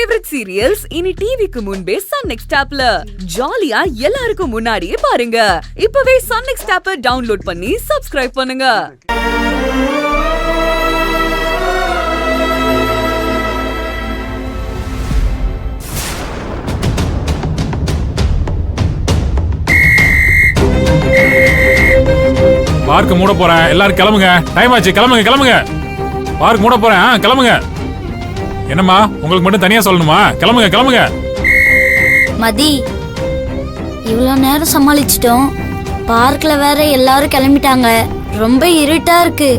Favourite serials இனி டிவிக்கு முன்பே சன் நெக்ஸ்ட் ஆப்ல ஜாலியா எல்லாருக்கும் முன்னாடியே பாருங்க. இப்பவே சன் நெக்ஸ்ட் ஆப்பை டவுன்லோட் பண்ணி சப்ஸ்கிரைப் பண்ணுங்க. பார்க் மூட போறேன், எல்லாரும் கிளம்புங்க. டைம் ஆச்சு, கிளம்புங்க கிளம்புங்க. பார்க் மூட போறேன், கிளம்புங்க. என்னம்மா, உங்களுக்கு மட்டும் தனியா சொல்லணுமா? கிளம்புங்க கிளம்புங்க. மதி, இவ்வளோ நேரம் சமாளிச்சிட்டோம். பார்க்ல வேற எல்லாரும் கிளம்பிட்டாங்க. ரொம்ப இருட்டா இருக்கு.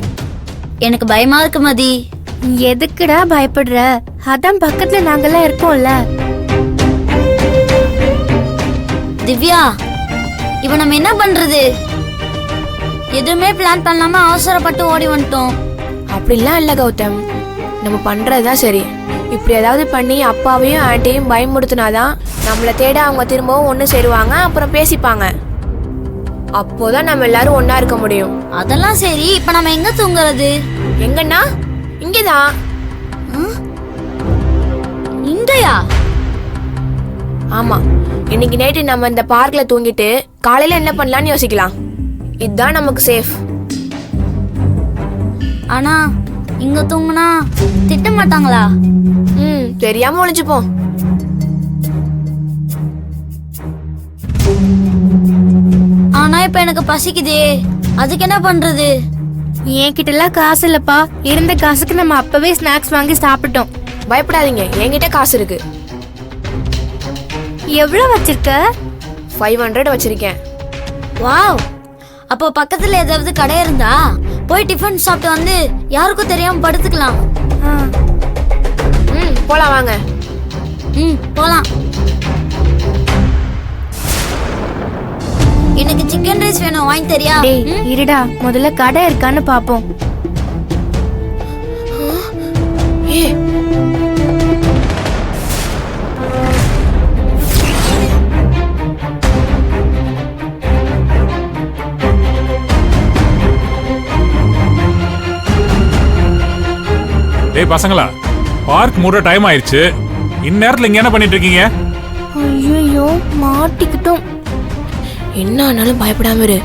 எனக்கு பயமா இருக்கு மதி. எதுக்குடா பயப்படுற? அதான் பக்கத்துல நாங்கெல்லாம் இருக்கோம்ல. திவ்யா, இப்ப நம்ம என்ன பண்றது? எதுவுமே பிளான் பண்ணாம அவசரப்பட்டு ஓடி வந்துட்டோம். அப்படிலாம் இல்ல கௌதம், நம்ம பண்றதுதான் சரி. இப்படி ஏதாவது பண்ணி அப்பாவையும் ஆண்டியும் பயமுறுத்தினாதான் நம்மளை தேட அவங்க திரும்பவும் ஒண்ணு சேருவாங்க, அப்புறம் பேசிப்பாங்க. அப்போதான் நம்ம எல்லாரும் ஒன்னா இருக்க முடியும். அதெல்லாம் சரி, இப்ப நம்ம எங்க தூங்குறது? எங்கன்னா இங்கதான். இங்கயா? ஆமா, இன்னைக்கு நைட்டு நம்ம இந்த பார்க்ல தூங்கிட்டு காலையில என்ன பண்ணலாம்னு யோசிக்கலாம். இதுதான் நமக்கு சேஃப். ஆனா இங்க தூங்குனா திட்ட மாட்டாங்களா? தெரியாம ஒளிஞ்சுப்போம். ஆனா இப்ப எனக்கு பசிக்குதே, அதுக்கு என்ன பண்றது? என்கிட்ட எல்லாம் காசு இல்லப்பா. இருந்த காசுக்கு நம்ம அப்பவே ஸ்நாக்ஸ் வாங்கி சாப்பிட்டோம். பயப்படாதீங்க, என்கிட்ட காசு இருக்கு. எவ்வளவு வச்சிருக்க? 500 வச்சிருக்கேன். வாவ், அப்போ பக்கத்துல ஏதாவது கடை இருந்தா போய் டிஃபன் சாப்பிட்டு வந்து யாருக்கும் தெரியாம படுத்துக்கலாம். போலாம் வாங்க. போலாம். எனக்கு சிக்கன் ரைஸ் வேணும், வாங்கி தரியா? இருடா, முதல்ல கடை இருக்கான்னு பாப்போம். டேய் பசங்களா, பார்க் மூட டைம் ஆயிருச்சு. இந்நேரத்துல இங்க என்ன பண்ணிட்டு இருக்கீங்க? ஐயோ, மாட்டிக்கிட்டோம். என்ன ஆனாலும் பயப்படாம இரு.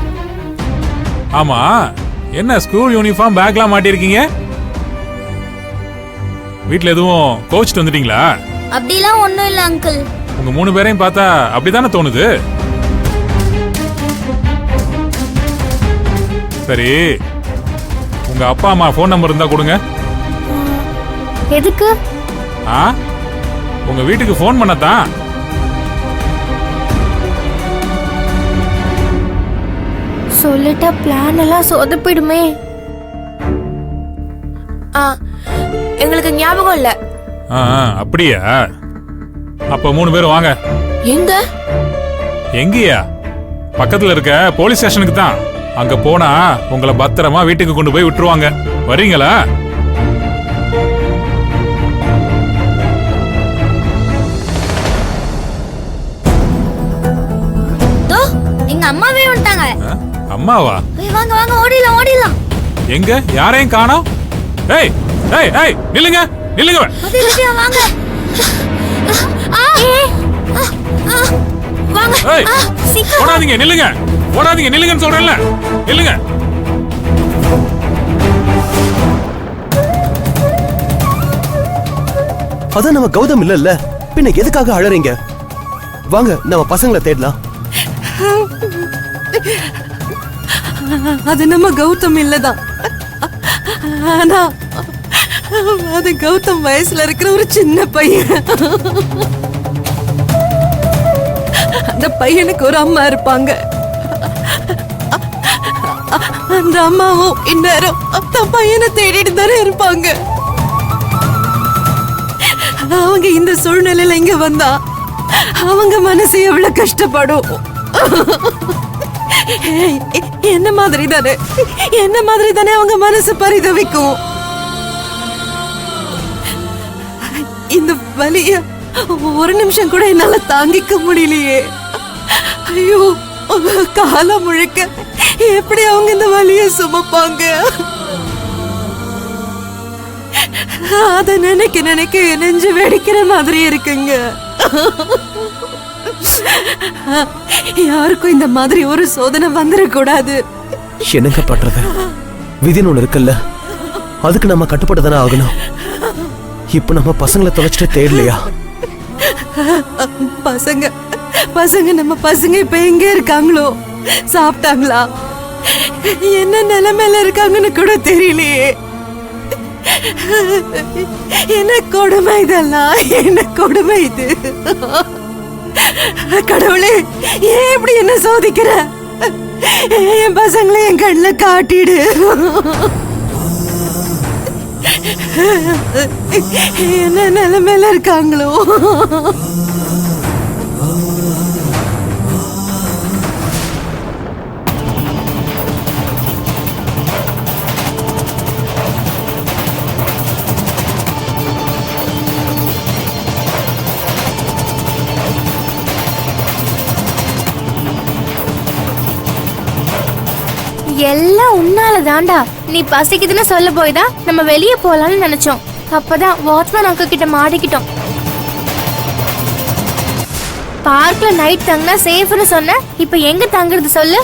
ஆமா, என்ன ஸ்கூல் யூனிஃபார்ம் பேக்லாம் மாட்டிருக்கீங்க? வீட்ல எதுவும் கோச்சிட்டு வந்துட்டீங்களா? அப்படிலாம் ஒண்ணும் இல்ல அங்கிள். உங்க 3 பேரையும் பார்த்தா அப்படிதானே தோணுது. சரி, உங்க அப்பா அம்மா ஃபோன் நம்பர் இருந்தா கொடுங்க. எதுக்கு? உங்க வீட்டுக்கு ஃபோன் பண்ணத்தான். சொல்லிட்டா பிளான் எல்லாம் சொதப்பிடுமே. எங்களுக்கு ஞாபகம் இல்ல. அப்படியா? அப்ப 3 பேரும் வாங்க. எங்க? எங்கயா? பக்கத்துல இருக்க போலீஸ் ஸ்டேஷனுக்கு தான். அங்க போனா உங்களை பத்திரமா வீட்டுக்கு கொண்டு போய் விட்டுருவாங்க. வரீங்களா? எங்க அம்மாவே வந்துட்டாங்க. அம்மாவா? வாங்க வாங்க, ஓடிடலாம் ஓடிடலாம். எங்க? யாரையும் காணோம். ஏய் ஏய் ஏய், நில்லுங்க நில்லுங்க. வாங்க வாங்க. ஏய், ஓடாதீங்க, நில்லுங்க. ஓடாதீங்க, நில்லுங்கன்னு சொல்றேன்ல. நில்லுங்க. அதான் நம்ம கௌதம் இல்ல. பின்ன எதுக்காக அழறீங்க? வாங்க, நம்ம பசங்களை தேடலாம். அது நம்ம கௌதம் இல்லதான். ஆனா அது கௌதம் வயசுல இருக்கிற ஒரு சின்ன பையன். அந்த பையனுக்கு ஒரு அம்மா இருப்பாங்க. அந்த அம்மாவும் இந்நேரம் தன் பையனை தேடிட்டு தானே இருப்பாங்க. அவங்க இந்த சூழ்நிலையில இங்க வந்தா அவங்க மனசு எவ்வளவு கஷ்டப்படும். என்ன மாதிரி தானே அவங்க மனசு பரிதவிக்கும். இந்த வலிய ஒரு நிமிஷம் கூட என்னால தாங்கிக்க முடியலையே. ஐயோ, காலம் முழுக்க எப்படி அவங்க இந்த வலிய சுமப்பாங்க? அத நினைக்க நினைக்க என் நெஞ்சு வெடிக்கிற மாதிரி இருக்குங்க. யாருக்கும் இந்த மாதிரி ஒரு சோதனை வந்துடக்கூடாது. என்னங்க பண்றது? விதின்னு ஒண்ணு இருக்குல்ல, அதுக்கு நம்ம கட்டுப்பட்டு தானே ஆகணும். இப்ப நம்ம பசங்களை தொலைச்சிட்டு தேடலையா? பசங்க பசங்க நம்ம பசங்க இப்ப எங்க இருக்காங்களோ, சாப்பிட்டாங்களா, என்ன நிலைமையில இருக்காங்கன்னு கூட தெரியலையே. என்ன கொடுமை இதெல்லாம், என்ன கொடுமை இது. கடவுளே, ஏன் இப்படி என்ன சோதிக்கிற? என் பசங்களை என் கண்ணுல காட்டிடு. என்ன நிலைமையில இருக்காங்களோ. எல்லாம் உன்னால தாண்டா. நீ பசிக்குதுன்னு சொல்ல போய் தான் நம்ம வெளியே போலாம்னு நினைச்சோம். அப்பதான் வாட்ச்மேன் அங்கிள் கிட்ட மாட்டிக்கிட்டோம். பார்க்ல நைட் தங்கினா சேஃப்னு சொன்ன, இப்ப எங்க தங்குறது சொல்லு?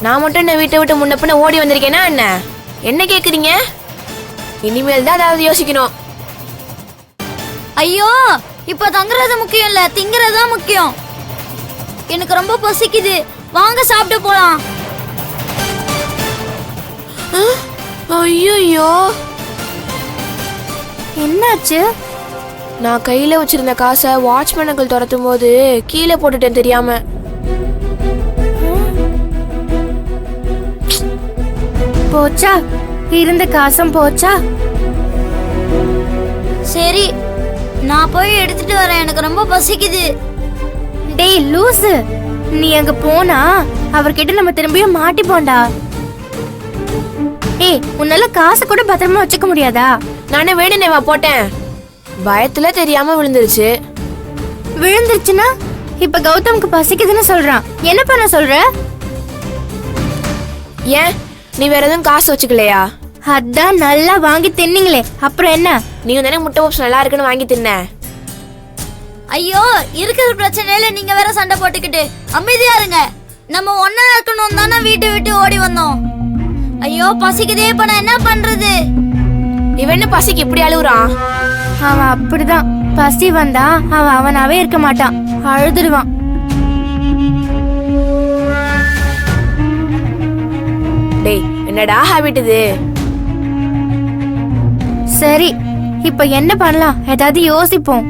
நான் மட்டும் என்ன வீட்டை விட்டு முன்ன பின்ன ஓடி வந்திருக்கேனா என்ன? என்ன கேக்குறீங்க? இனிமேல் தான் ஏதாவது யோசிக்கணும். ஐயோ, இப்ப தங்குறது முக்கியம் இல்ல, திங்குறது தான் முக்கியம். எனக்கு ரொம்ப பசிக்குது, வாங்க சாப்பிட்டு போலாம். ஐயோ, என்னாச்சு? நான் கையில வச்சிருந்த காசை வாட்ச்மேனுக்கு துரத்தும் போது கீழே போட்டுட்டேன் தெரியாம. போச்சா? இருந்த காசும் போச்சா? சரி, நான் போய் எடுத்துட்டு வரேன், எனக்கு ரொம்ப பசிக்குது. டேய் லூசு, நீ அங்க போனா அவர்கிட்ட நம்ம திரும்பியும் மாட்டிப்போண்டா. ஏய், உன்னால காசு கூட பத்திரமா வச்சுக்க முடியாதா? நானே வேணுனேவா போட்டேன், பயத்துல தெரியாம விழுந்துருச்சு. விழுந்துருச்சுன்னா இப்ப கௌதம்க்கு பசிக்குதுன்னு சொல்றான், என்ன பண்ண சொல்ற? ஏன், நீ வேற எதுவும் காசு வச்சுக்கலையா? அதான் நல்லா வாங்கி தின்னீங்களே, அப்புறம் என்ன? நீங்க தானே முட்டை பப்ஸ் நல்லா இருக்குன்னு வாங்கி தின்ன. ஐயோ, இருக்கிற பிரச்சனையில நீங்க வேற சண்டை போட்டுக்கிட்டு அமைதியா இருங்க. நம்ம ஒன்னா இருக்கணும் தானே வீட்டை விட்டு ஓடி வந்தோம். ஐயோ பசிக்குதே, இப்ப நான் என்ன பண்றது? இவன் என்ன பசிக்கு இப்படி அழுகுறான்? அவன் அப்படிதான், பசி வந்தா அவன் அவனாவே இருக்க மாட்டான், அழுதுடுவான். டேய், என்னடா ஹாபிட் இது? சரி, இப்ப என்ன பண்ணலாம்? ஏதாவது யோசிப்போம்.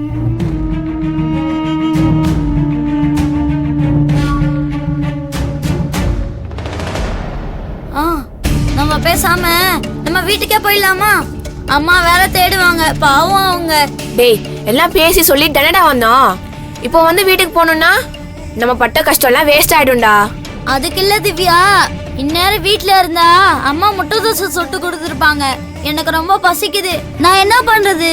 நம்ம பேசாம நம்ம வீட்டுக்கே போயிடலாமா? அம்மா வேற தேடுவாங்க, பாவம் அவங்க. டேய், எல்லாம் பேசி சொல்லி டனடா வந்தோம். இப்போ வந்து வீட்டுக்கு போகணும்னா நம்ம பட்ட கஷ்டம் எல்லாம் வேஸ்ட் ஆயிடும்டா. அதுக்கு இல்ல திவ்யா, இந்நேரம் வீட்ல இருந்தா அம்மா முட்டை தோசை சுட்டு கொடுத்துருப்பாங்க. எனக்கு ரொம்ப பசிக்குது, நான் என்ன பண்றது?